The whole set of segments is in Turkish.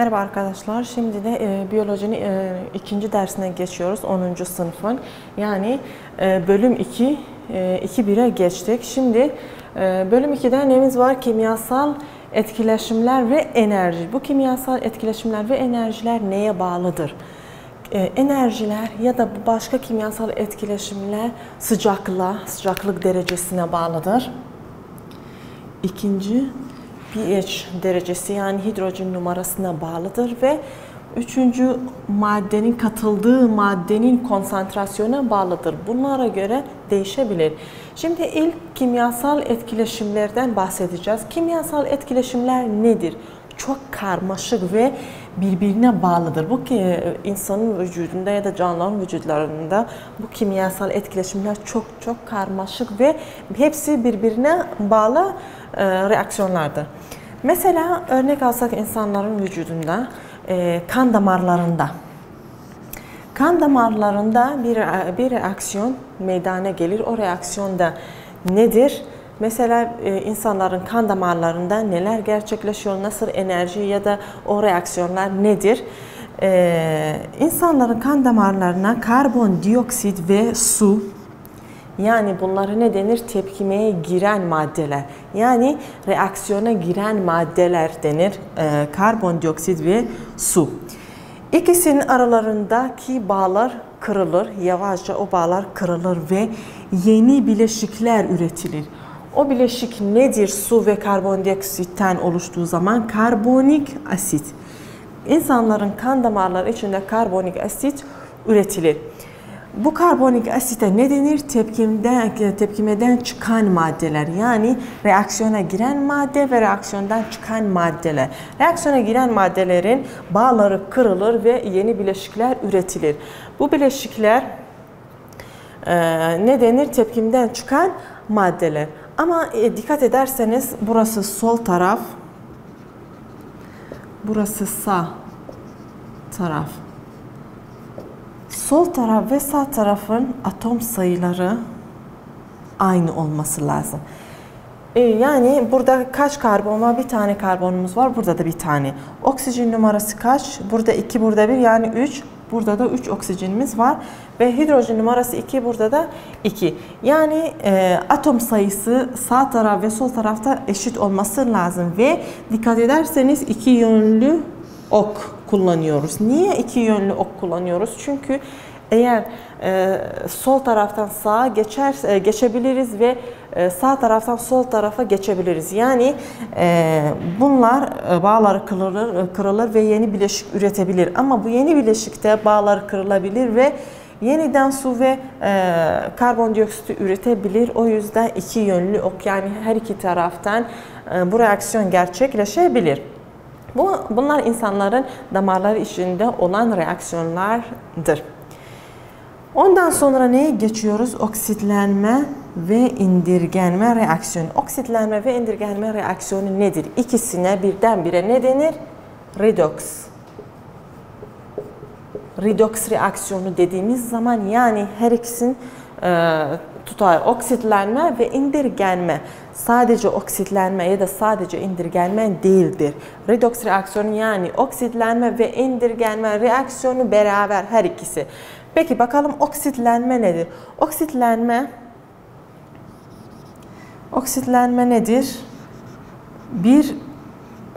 Merhaba arkadaşlar. Şimdi de biyolojinin ikinci dersine geçiyoruz. 10. sınıfın. Yani bölüm 2, 2-1'e geçtik. Şimdi bölüm 2'de neyimiz var? Kimyasal etkileşimler ve enerji. Bu kimyasal etkileşimler ve enerjiler neye bağlıdır? Enerjiler ya da başka kimyasal etkileşimler sıcaklık derecesine bağlıdır. İkinci, pH derecesi yani hidrojen numarasına bağlıdır ve üçüncü maddenin katıldığı maddenin konsantrasyona bağlıdır. Bunlara göre değişebilir. Şimdi ilk kimyasal etkileşimlerden bahsedeceğiz. Kimyasal etkileşimler nedir? Çok karmaşık ve birbirine bağlıdır. Bu ki insanın vücudunda ya da canlıların vücutlarında bu kimyasal etkileşimler çok karmaşık ve hepsi birbirine bağlı reaksiyonlardır. Mesela örnek alsak insanların vücudunda kan damarlarında bir reaksiyon meydana gelir. O reaksiyon da nedir? Mesela insanların kan damarlarında neler gerçekleşiyor, nasıl enerji ya da o reaksiyonlar nedir? İnsanların kan damarlarına karbondioksit ve su, yani bunları ne denir? Tepkimeye giren maddeler. Yani reaksiyona giren maddeler denir. Karbondioksit ve su. İkisinin aralarındaki bağlar kırılır. Yavaşça o bağlar kırılır ve yeni bileşikler üretilir. O bileşik nedir? Su ve karbondioksitten oluştuğu zaman karbonik asit. İnsanların kan damarları içinde karbonik asit üretilir. Bu karbonik asite ne denir? Tepkimeden çıkan maddeler. Yani reaksiyona giren madde ve reaksiyondan çıkan maddeler. Reaksiyona giren maddelerin bağları kırılır ve yeni bileşikler üretilir. Bu bileşikler ne denir? Tepkimden çıkan maddeler. Ama dikkat ederseniz burası sol taraf, burası sağ taraf. Sol taraf ve sağ tarafın atom sayıları aynı olması lazım. Yani burada kaç karbon var? Bir tane karbonumuz var. Burada da bir tane. Oksijen numarası kaç? Burada 2, burada 1 yani 3. Burada da 3 oksijenimiz var. Ve hidrojen numarası 2, burada da 2. Yani atom sayısı sağ taraf ve sol tarafta eşit olması lazım. Ve dikkat ederseniz iki yönlü ok kullanıyoruz. Niye iki yönlü ok kullanıyoruz? Çünkü eğer sol taraftan sağa geçebiliriz ve sağ taraftan sol tarafa geçebiliriz. Yani bunlar bağları kırılır ve yeni bileşik üretebilir. Ama bu yeni bileşikte bağları kırılabilir ve yeniden su ve karbondioksit üretebilir. O yüzden iki yönlü ok, yani her iki taraftan bu reaksiyon gerçekleşebilir. Bunlar insanların damarları içinde olan reaksiyonlardır. Ondan sonra neye geçiyoruz? Oksitlenme ve indirgenme reaksiyonu. Oksitlenme ve indirgenme reaksiyonu nedir? İkisine birdenbire ne denir? Redoks. Redoks reaksiyonu dediğimiz zaman yani her ikisinin tutar. Oksitlenme ve indirgenme. Sadece oksitlenme ya da sadece indirgenme değildir. Redoks reaksiyonu yani oksitlenme ve indirgenme reaksiyonu beraber her ikisi. Peki bakalım oksitlenme nedir? Oksitlenme nedir? Bir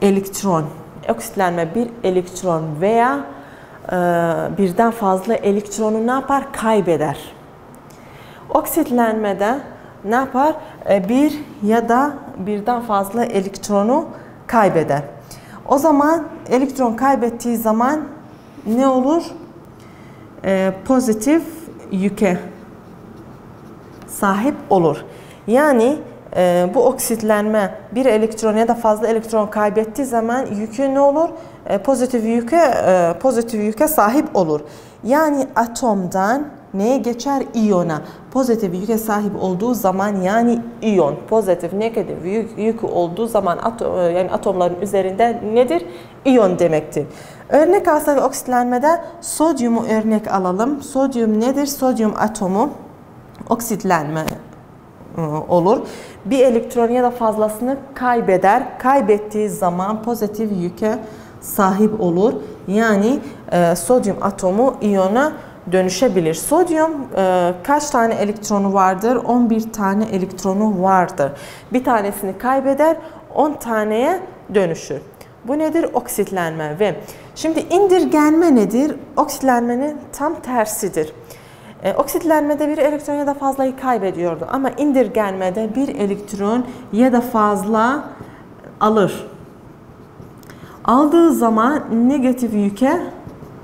elektron. Oksitlenme bir elektron veya birden fazla elektronu ne yapar? Kaybeder. Oksitlenmede ne yapar? Bir ya da birden fazla elektronu kaybeder. O zaman elektron kaybettiği zaman ne olur? Pozitif yüke sahip olur. Yani bu oksitlenme bir elektron ya da fazla elektron kaybettiği zaman yükü ne olur? Pozitif yüke sahip olur. Yani atomdan neye geçer? İyona. Pozitif yüke sahip olduğu zaman yani iyon. Pozitif negatif yükü olduğu zaman yani atomların üzerinde nedir? İyon demektir. Örnek alsak oksitlenmede sodyumu örnek alalım. Sodyum nedir? Sodyum atomu oksitlenme olur. Bir elektron ya da fazlasını kaybeder. Kaybettiği zaman pozitif yüke sahip olur. Yani sodyum atomu iyona dönüşebilir. Sodyum kaç tane elektronu vardır? 11 tane elektronu vardır. Bir tanesini kaybeder, 10 taneye dönüşür. Bu nedir? Oksitlenme. Ve şimdi indirgenme nedir? Oksitlenmenin tam tersidir. Oksitlenmede bir elektron ya da fazlayı kaybediyordu ama indirgenmede bir elektron ya da fazla alır. Aldığı zaman negatif yüke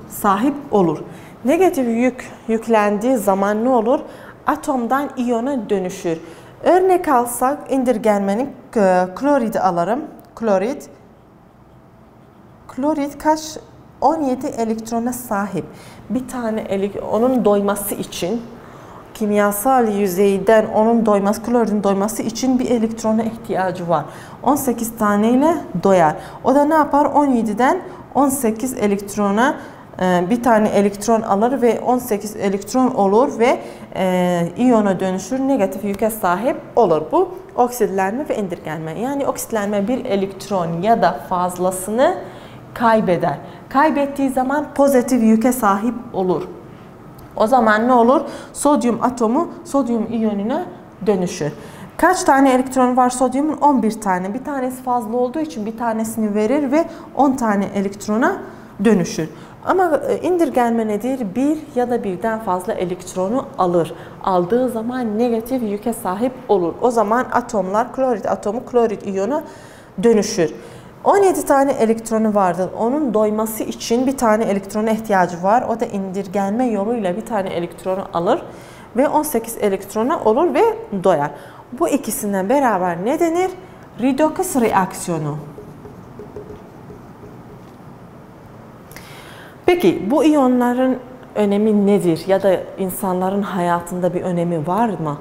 sahip olur. Negatif yük yüklendiği zaman ne olur? Atomdan iyona dönüşür. Örnek alsak indirgenmenin kloridi alırım. Klorid kaç? 17 elektrona sahip. Bir tane onun doyması için kimyasal yüzeyden onun doyması, kloridin doyması için bir elektrona ihtiyacı var. 18 taneyle doyar. O da ne yapar? 17'den 18 elektrona bir tane elektron alır ve 18 elektron olur ve iyona dönüşür, negatif yüke sahip olur. Bu oksitlenme ve indirgenme. Yani oksitlenme bir elektron ya da fazlasını kaybeder. Kaybettiği zaman pozitif yüke sahip olur. O zaman ne olur? Sodyum atomu sodyum iyonuna dönüşür. Kaç tane elektron var sodyumun? 11 tane. Bir tanesi fazla olduğu için bir tanesini verir ve 10 tane elektrona dönüşür. Ama indirgenme nedir? Bir ya da birden fazla elektronu alır. Aldığı zaman negatif yüke sahip olur. O zaman atomlar, klorit atomu klorit iyona dönüşür. 17 tane elektronu vardır. Onun doyması için bir tane elektrona ihtiyacı var. O da indirgenme yoluyla bir tane elektronu alır ve 18 elektrona olur ve doyar. Bu ikisinden beraber ne denir? Redoks reaksiyonu. Peki bu iyonların önemi nedir? Ya da insanların hayatında bir önemi var mı?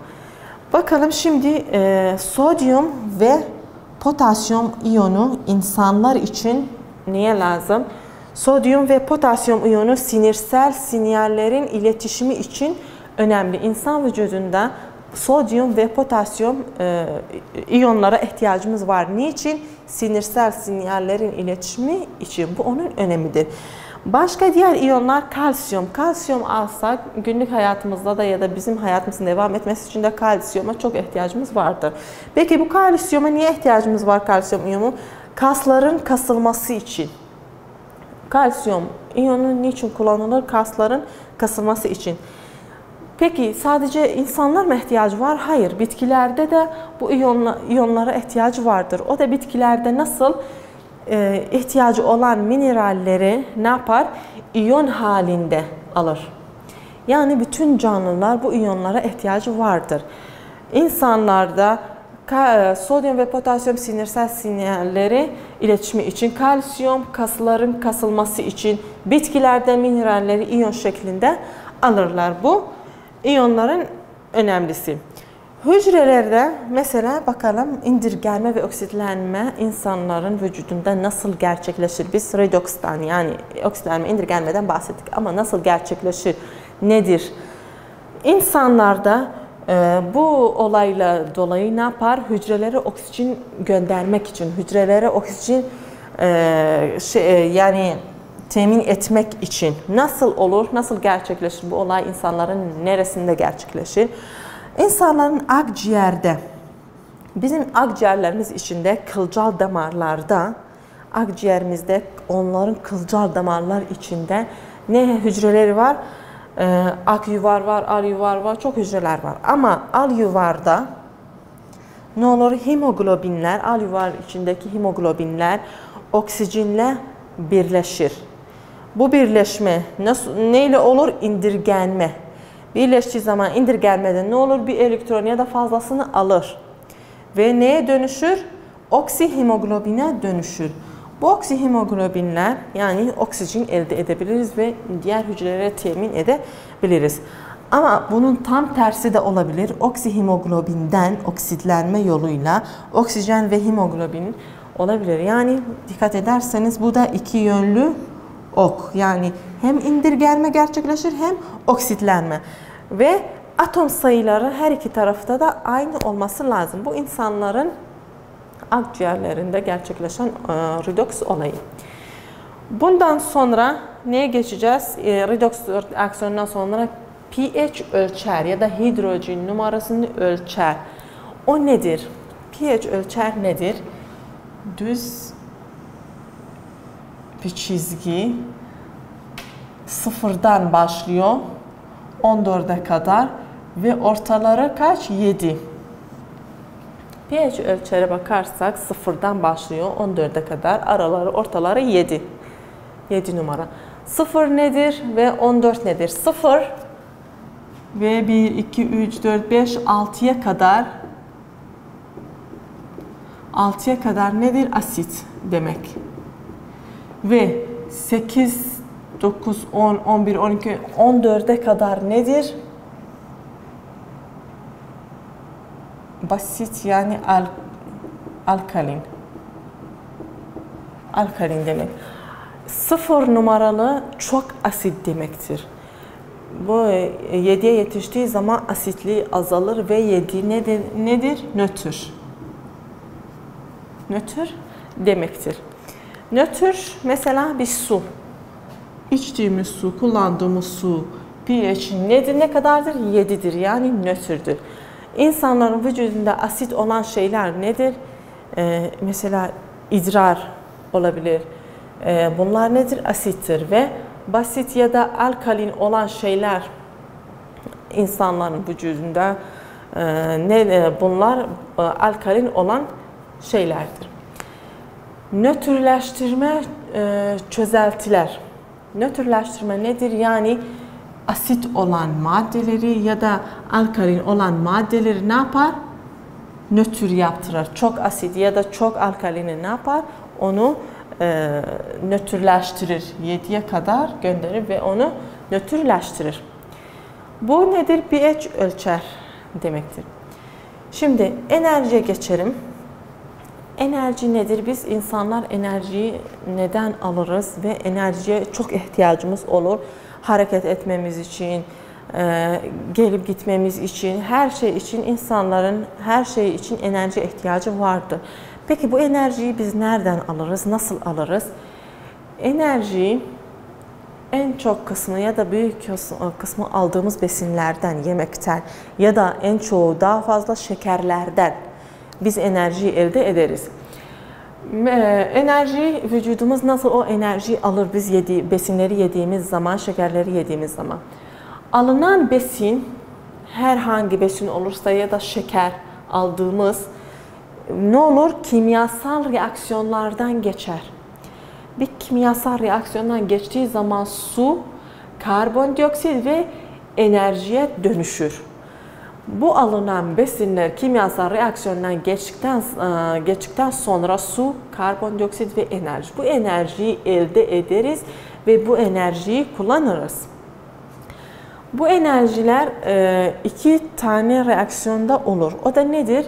Bakalım şimdi sodyum ve potasyum iyonu insanlar için niye lazım? Sodyum ve potasyum iyonu sinirsel sinyallerin iletişimi için önemli. İnsan vücudunda sodyum ve potasyum iyonlara ihtiyacımız var. Niçin? Sinirsel sinyallerin iletişimi için. Bu onun önemidir. Başka diğer iyonlar kalsiyum. Kalsiyum alsak günlük hayatımızda da ya da bizim hayatımızın devam etmesi için de kalsiyuma çok ihtiyacımız vardır. Peki bu kalsiyuma niye ihtiyacımız var kalsiyum iyonu? Kasların kasılması için. Kalsiyum iyonu niçin kullanılır? Kasların kasılması için. Peki sadece insanlar mı ihtiyacı var? Hayır. Bitkilerde de bu iyonlara ihtiyacı vardır. O da bitkilerde nasıl ihtiyacı olan mineralleri ne yapar? İyon halinde alır. Yani bütün canlılar bu iyonlara ihtiyacı vardır. İnsanlarda sodyum ve potasyum sinirsel sinyalleri iletişimi için, kalsiyum kasların kasılması için, bitkilerde mineralleri iyon şeklinde alırlar. Bu iyonların önemlisi. Hücrelerde mesela bakalım indirgenme ve oksitlenme insanların vücudunda nasıl gerçekleşir? Biz redokstan yani oksitlenme, indirgenmeden bahsettik ama nasıl gerçekleşir? Nedir? İnsanlarda bu olayla dolayı ne yapar? Hücrelere oksijen göndermek için, hücrelere oksijen yani temin etmek için nasıl olur? Nasıl gerçekleşir bu olay? İnsanların neresinde gerçekleşir? İnsanların akciğerde, bizim akciğerlerimiz içinde kılcal damarlarda, akciğerimizde onların kılcal damarlar içinde ne hücreleri var? Akyuvar var, alyuvar var, çok hücreler var. Ama alyuvarda ne olur? Hemoglobinler, alyuvar içindeki hemoglobinler oksijenle birleşir. Bu birleşme neyle olur? İndirgenme. Birleştiği zaman indirgenmede ne olur? Bir elektron ya da fazlasını alır. Ve neye dönüşür? Oksihemoglobine dönüşür. Bu oksihemoglobinler yani oksijen elde edebiliriz ve diğer hücrelere temin edebiliriz. Ama bunun tam tersi de olabilir. Oksihemoglobinden oksitlenme yoluyla oksijen ve hemoglobin olabilir. Yani dikkat ederseniz bu da iki yönlü ok. Yani hem indirgenme gerçekleşir hem oksitlenme. Ve atom sayıları her iki tarafta da aynı olması lazım. Bu insanların akciğerlerinde gerçekleşen redoks olayı. Bundan sonra neye geçeceğiz? Redoks reaksiyonundan sonra pH ölçer ya da hidrojen numarasını ölçer. O nedir? pH ölçer nedir? Düz bir çizgi, sıfırdan başlıyor 14'e kadar ve ortaları kaç? 7. pH ölçere bakarsak sıfırdan başlıyor 14'e kadar, araları ortaları 7. 7 numara. 0 nedir ve 14 nedir? 0 ve 1, 2, 3, 4, 5, 6'ya kadar 6'ya kadar nedir? Asit demek. Ve 8, 9, 10, 11, 12, 14'e kadar nedir? Basit yani alkalin. Alkalin demek. 0 numaralı çok asit demektir. Bu 7'ye yetiştiği zaman asitliği azalır ve 7 nedir? Nötr. Nötr demektir. Nötr mesela bir su. İçtiğimiz su, kullandığımız su pH nedir? Ne kadardır? 7'dir. Yani nötrdür. İnsanların vücudunda asit olan şeyler nedir? Mesela idrar olabilir. Bunlar nedir? Asittir ve basit ya da alkalin olan şeyler insanların vücudunda bunlar alkalin olan şeylerdir. Nötrleştirme çözeltiler. Nötrleştirme nedir? Yani asit olan maddeleri ya da alkalin olan maddeleri ne yapar? Nötr yaptırır. Çok asit ya da çok alkalini ne yapar? Onu nötrleştirir. 7'ye kadar gönderir ve onu nötrleştirir. Bu nedir? pH ölçer demektir. Şimdi enerjiye geçelim. Enerji nedir? Biz insanlar enerjiyi neden alırız ve enerjiye çok ihtiyacımız olur. Hareket etmemiz için, gelip gitmemiz için, her şey için insanların her şey için enerji ihtiyacı vardır. Peki bu enerjiyi biz nereden alırız? Nasıl alırız? Enerjiyi en çok kısmı ya da büyük kısmı aldığımız besinlerden, yemekten ya da en çoğu daha fazla şekerlerden biz enerjiyi elde ederiz. Enerji, vücudumuz nasıl o enerjiyi alır biz besinleri yediğimiz zaman, şekerleri yediğimiz zaman? Alınan besin, herhangi besin olursa ya da şeker aldığımız ne olur? Kimyasal reaksiyonlardan geçer. Bir kimyasal reaksiyondan geçtiği zaman su, karbondioksit ve enerjiye dönüşür. Bu alınan besinler kimyasal reaksiyondan geçtikten sonra su, karbondioksit ve enerji. Bu enerjiyi elde ederiz ve bu enerjiyi kullanırız. Bu enerjiler iki tane reaksiyonda olur. O da nedir?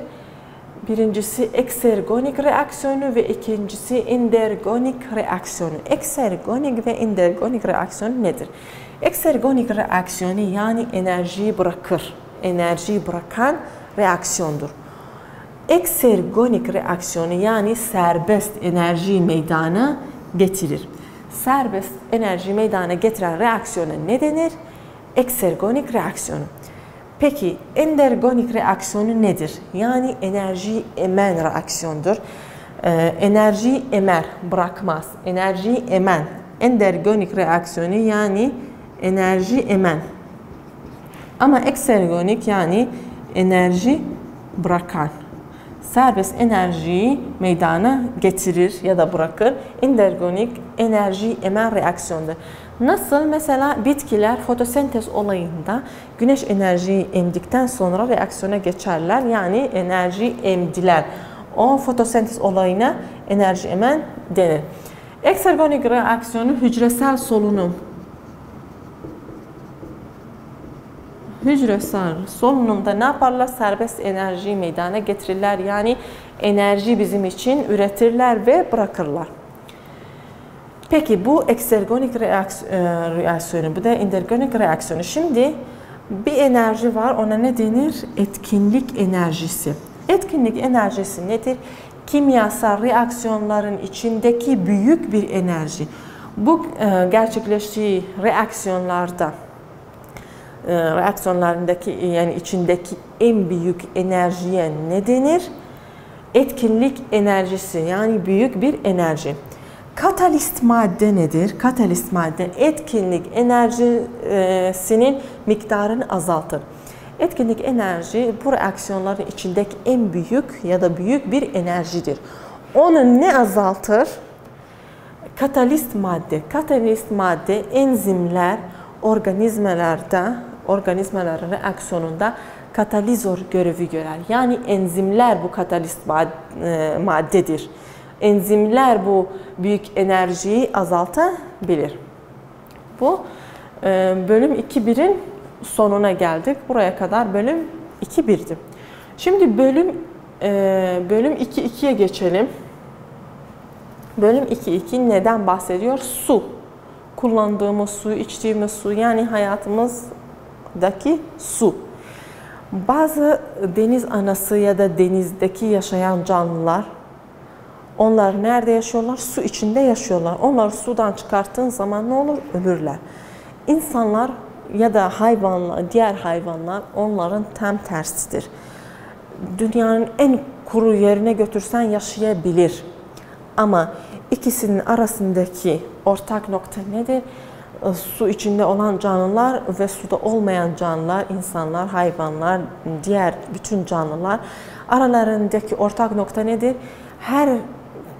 Birincisi eksergonik reaksiyonu ve ikincisi endergonik reaksiyonu. Eksergonik ve endergonik reaksiyonu nedir? Eksergonik reaksiyonu yani enerjiyi bırakır. Enerjiyi bırakan reaksiyondur. Eksergonik reaksiyonu yani serbest enerji meydana getirir. Serbest enerji meydana getiren reaksiyona ne denir? Eksergonik reaksiyonu. Peki endergonik reaksiyonu nedir? Yani enerjiyi emen reaksiyondur. Enerjiyi emer, bırakmaz. Enerjiyi emen. Endergonik reaksiyonu yani enerji emen. Ama eksergonik yani enerji bırakan. Serbest enerjiyi meydana getirir ya da bırakır. Endergonik enerji emen reaksiyondur. Nasıl? Mesela bitkiler fotosentez olayında güneş enerjiyi emdikten sonra reaksiyona geçerler. Yani enerji emdiler. O fotosentez olayına enerji emen denir. Eksergonik reaksiyonu hücresel solunum. Hücresel solunumda ne yaparlar? Serbest enerjiyi meydana getirirler. Yani enerji bizim için üretirler ve bırakırlar. Peki bu eksergonik reaksiyonu, bu da endergonik reaksiyonu. Şimdi bir enerji var, ona ne denir? Etkinlik enerjisi. Etkinlik enerjisi nedir? Kimyasal reaksiyonların içindeki büyük bir enerji. Bu gerçekleştiği reaksiyonlarındaki yani içindeki en büyük enerjiye ne denir? Etkinlik enerjisi, yani büyük bir enerji. Katalist madde nedir? Katalist madde etkinlik enerjisinin miktarını azaltır. Etkinlik enerji bu reaksiyonların içindeki en büyük ya da büyük bir enerjidir. Onu ne azaltır? Katalist madde. Katalist madde enzimler organizmaların reaksiyonunda katalizör görevi görer. Yani enzimler bu katalist maddedir. Enzimler bu büyük enerjiyi azaltabilir. Bu bölüm 2.1'in sonuna geldik. Buraya kadar bölüm 2.1'di. Şimdi bölüm 2.2'ye geçelim. Bölüm 2.2 neden bahsediyor? Su. Kullandığımız su, içtiğimiz su, yani hayatımızdaki su. Bazı deniz anası ya da denizdeki yaşayan canlılar, onlar nerede yaşıyorlar? Su içinde yaşıyorlar. Onları sudan çıkarttığın zaman ne olur? Ölürler. İnsanlar ya da hayvanlar, diğer hayvanlar onların tam tersidir. Dünyanın en kuru yerine götürsen yaşayabilir. Ama ikisinin arasındaki ortak nokta nedir? Su içinde olan canlılar ve suda olmayan canlılar, insanlar, hayvanlar, diğer bütün canlılar aralarındaki ortak nokta nedir?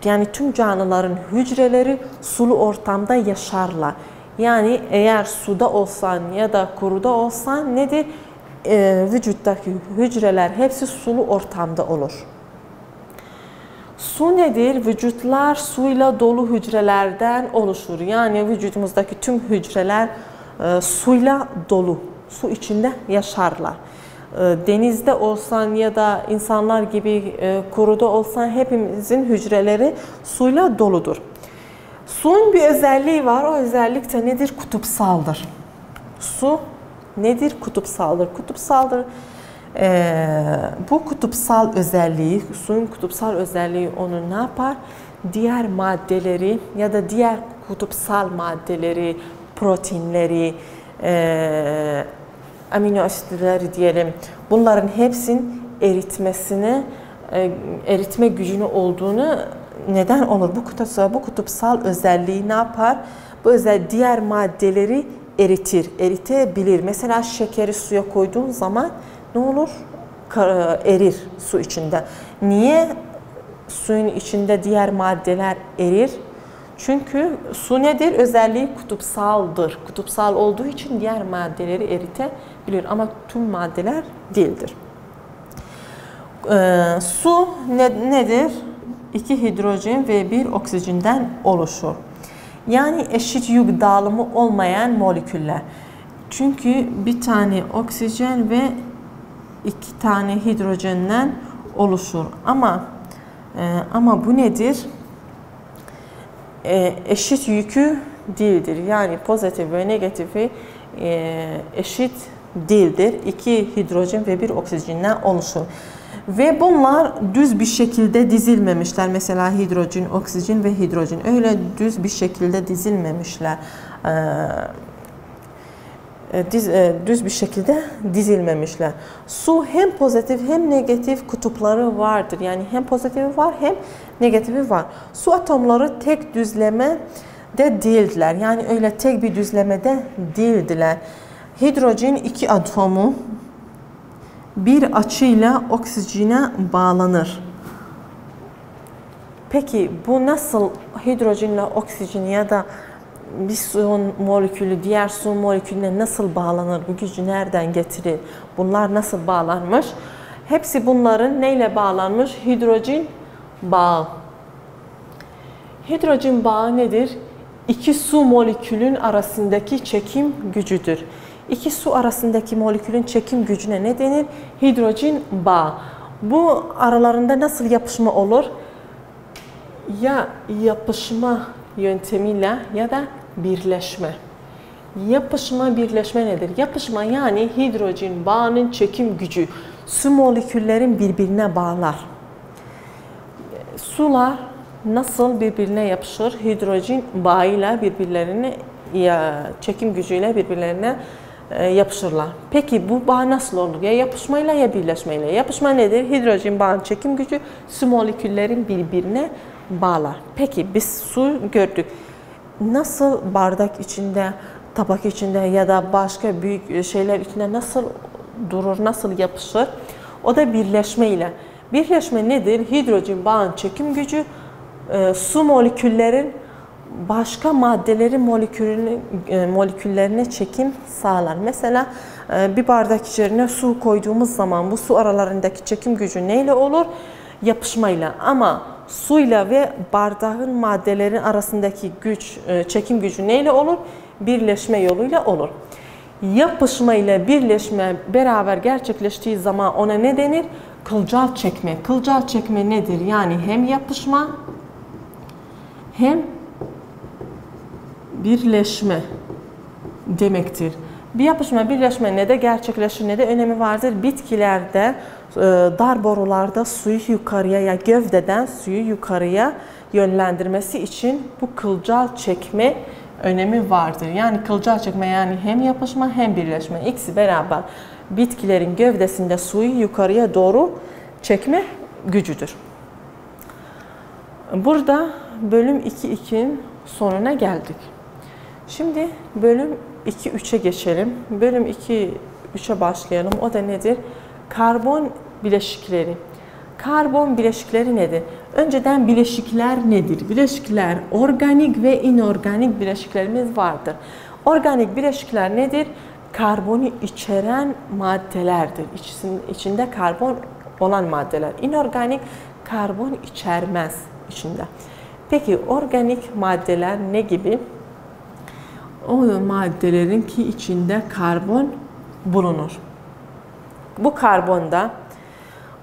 Yani tüm canlıların hücreleri sulu ortamda yaşarlar. Yani eğer suda olsan ya da kuruda olsan nedir? Vücuttaki hücreler hepsi sulu ortamda olur. Su nedir? Vücutlar suyla dolu hücrelerden oluşur. Yani vücudumuzdaki tüm hücreler suyla dolu. Su içinde yaşarlar. Denizde olsan ya da insanlar gibi kuruda olsan hepimizin hücreleri suyla doludur. Suyun bir özelliği var. O özellik de nedir? Kutupsaldır. Su nedir? Kutupsaldır. Kutupsaldır. Bu kutupsal özelliği, suyun kutupsal özelliği onu ne yapar? Diğer maddeleri ya da diğer kutupsal maddeleri, proteinleri, amino asitleri diyelim, bunların hepsinin eritme gücünü olduğunu neden olur? Bu kutupsal özelliği ne yapar? Bu diğer maddeleri eritebilir. Mesela şekeri suya koyduğun zaman ne olur? Erir su içinde. Niye suyun içinde diğer maddeler erir? Çünkü su nedir? Özelliği kutupsaldır. Kutupsal olduğu için diğer maddeleri eritebilir ama tüm maddeler değildir. Su nedir? 2 hidrojen ve 1 oksijenden oluşur. Yani eşit yük dağılımı olmayan moleküller. Çünkü bir tane oksijen ve 2 tane hidrojenden oluşur. Ama bu nedir? Eşit yükü değildir. Yani pozitif ve negatifi eşit değildir. 2 hidrojen ve 1 oksijenden oluşur. Ve bunlar düz bir şekilde dizilmemişler. Mesela hidrojen, oksijen ve hidrojen öyle düz bir şekilde dizilmemişler. Düz bir şekilde dizilmemişler. Su hem pozitif hem negatif kutupları vardır. Yani hem pozitifi var hem negatifi var. Su atomları tek düzlemede değildiler. Yani öyle tek bir düzlemede değildiler. Hidrojen 2 atomu bir açıyla oksijene bağlanır. Peki bu nasıl hidrojenle oksijen ya da bir suyun molekülü diğer su molekülüne nasıl bağlanır? Bu gücü nereden getirir? Bunlar nasıl bağlanmış? Hepsi bunların neyle bağlanmış? Hidrojen bağı. Hidrojen bağı nedir? İki su molekülün arasındaki çekim gücüdür. İki su arasındaki molekülün çekim gücüne ne denir? Hidrojen bağı. Bu aralarında nasıl yapışma olur? Ya yapışma yöntemiyle ya da birleşme. Yapışma, birleşme nedir? Yapışma yani hidrojen bağının çekim gücü. Su moleküllerin birbirine bağlar. Sular nasıl birbirine yapışır? Hidrojen bağıyla birbirlerine, çekim gücüyle birbirlerine yapışırlar. Peki bu bağ nasıl olur? Ya yapışmayla ya birleşmeyle. Yapışma nedir? Hidrojen bağın çekim gücü su moleküllerin birbirine bağlar. Peki biz su gördük. Nasıl bardak içinde, tabak içinde ya da başka büyük şeyler içinde nasıl durur, nasıl yapışır? O da birleşmeyle. Birleşme nedir? Hidrojen bağın çekim gücü su moleküllerin başka maddelerin moleküllerine çekim sağlar. Mesela bir bardak içerisine su koyduğumuz zaman bu su aralarındaki çekim gücü neyle olur? Yapışmayla. Ama suyla ve bardağın maddelerin arasındaki güç, çekim gücü neyle olur? Birleşme yoluyla olur. Yapışma ile birleşme beraber gerçekleştiği zaman ona ne denir? Kılcal çekme. Kılcal çekme nedir? Yani hem yapışma hem birleşme demektir. Bir yapışma, birleşme ne de gerçekleşir ne de önemi vardır. Bitkilerde, dar borularda suyu yukarıya ya gövdeden suyu yukarıya yönlendirmesi için bu kılcal çekme önemi vardır. Yani kılcal çekme yani hem yapışma hem birleşme ikisi beraber bitkilerin gövdesinde suyu yukarıya doğru çekme gücüdür. Burada bölüm 2.2'nin sonuna geldik. Şimdi bölüm 2.3'e geçelim. Bölüm 2.3'e başlayalım. O da nedir? Karbon bileşikleri. Karbon bileşikleri nedir? Önceden bileşikler nedir? Bileşikler organik ve inorganik bileşiklerimiz vardır. Organik bileşikler nedir? Karbonu içeren maddelerdir. İçinde karbon olan maddeler. İnorganik karbon içermez içinde. Peki organik maddeler ne gibi? O maddelerin ki içinde karbon bulunur. Bu karbonda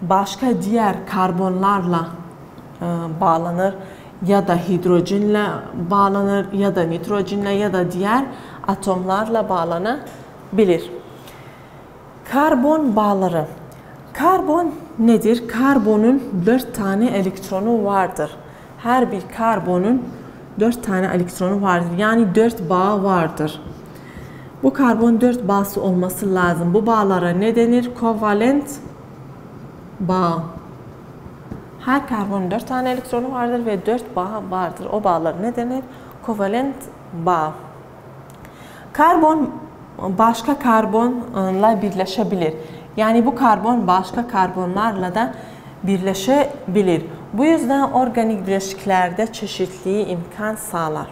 başka diğer karbonlarla bağlanır ya da hidrojenle bağlanır ya da nitrojenle ya da diğer atomlarla bağlanabilir. Karbon bağları. Karbon nedir? Karbonun 4 tane elektronu vardır. Her bir karbonun 4 tane elektronu vardır. Yani 4 bağ vardır. Bu karbon 4 bağısı olması lazım. Bu bağlara ne denir? Kovalent bağ. Her karbonun 4 tane elektronu vardır ve 4 bağ vardır. O bağlar ne denir? Kovalent bağ. Karbon başka karbonla birleşebilir. Yani bu karbon başka karbonlarla da birleşebilir. Bu yüzden organik bileşiklerde çeşitliliği imkan sağlar.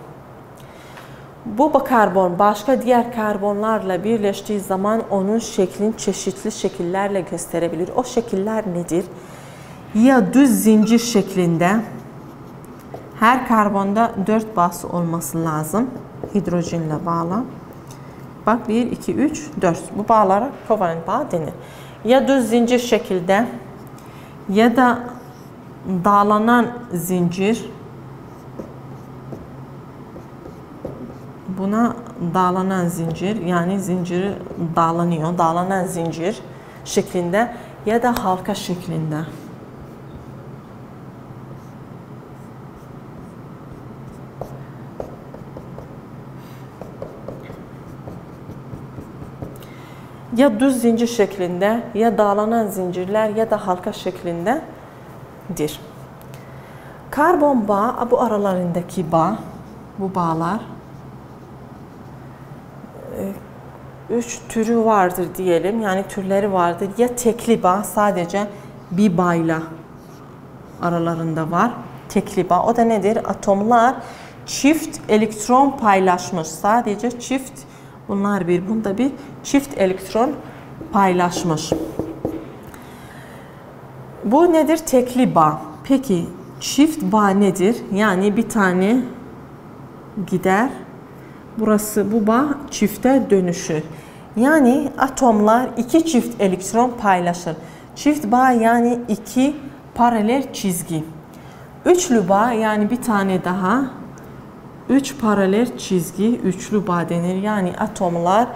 Bu karbon başka diğer karbonlarla birleştiği zaman onun şeklini çeşitli şekillerle gösterebilir. O şekiller nedir? Ya düz zincir şeklinde, her karbonda 4 bağısı olması lazım. Hidrojenle bağlı. Bak 1, 2, 3, 4. Bu bağlara kovalent bağ denir. Ya düz zincir şekilde ya da dağlanan zincir. Buna dağlanan zincir yani zinciri dağlanıyor. Dağlanan zincir şeklinde ya da halka şeklinde. Ya düz zincir şeklinde ya dağlanan zincirler ya da halka şeklindedir. Karbon bağı bu aralarındaki bağ, bu bağlar 3 türü vardır diyelim. Yani türleri vardır. Ya tekli bağ sadece bir bağla aralarında var. Tekli bağ. O da nedir? Atomlar çift elektron paylaşmış. Sadece çift bunlar bir. Bunda bir çift elektron paylaşmış. Bu nedir? Tekli bağ. Peki çift bağ nedir? Yani bir tane gider. Burası bu bağ çifte dönüşür. Yani atomlar iki çift elektron paylaşır. Çift bağ yani iki paralel çizgi. Üçlü bağ yani bir tane daha. 3 paralel çizgi üçlü bağ denir. Yani atomlar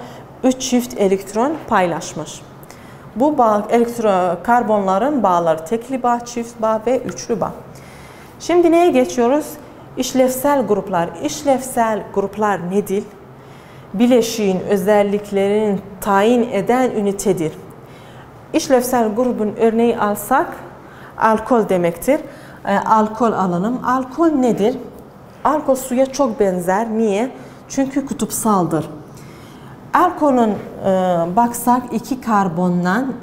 3 çift elektron paylaşmış. Bu bağ karbonların bağları tekli bağ, çift bağ ve üçlü bağ. Şimdi neye geçiyoruz? İşlevsel gruplar. İşlevsel gruplar nedir? Bileşiğin özelliklerini tayin eden ünitedir. İşlevsel grubun örneği alsak alkol demektir. Alkol alalım. Alkol nedir? Alkol suya çok benzer. Niye? Çünkü kutupsaldır. Alkolün baksak 2 karbondan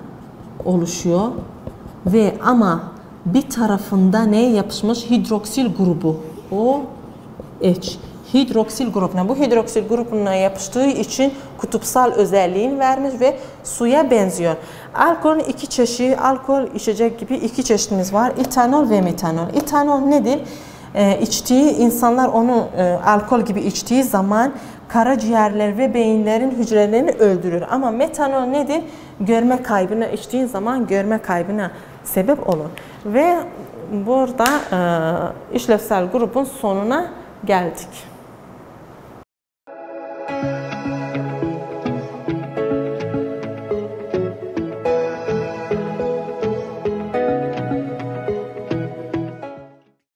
oluşuyor ve ama bir tarafında ne yapışmış? Hidroksil grubu. OH. Hidroksil grubuna. Bu hidroksil grubuna yapıştığı için kutupsal özelliğini vermiş ve suya benziyor. Alkolün 2 çeşidi, alkol içecek gibi 2 çeşitimiz var. İtanol ve metanol. İtanol nedir? İçtiği insanlar onu alkol gibi içtiği zaman karaciğerler ve beyinlerin hücrelerini öldürür. Ama metanol nedir? Görme kaybına içtiğin zaman görme kaybına sebep olur. Ve burada işlevsel grubun sonuna geldik.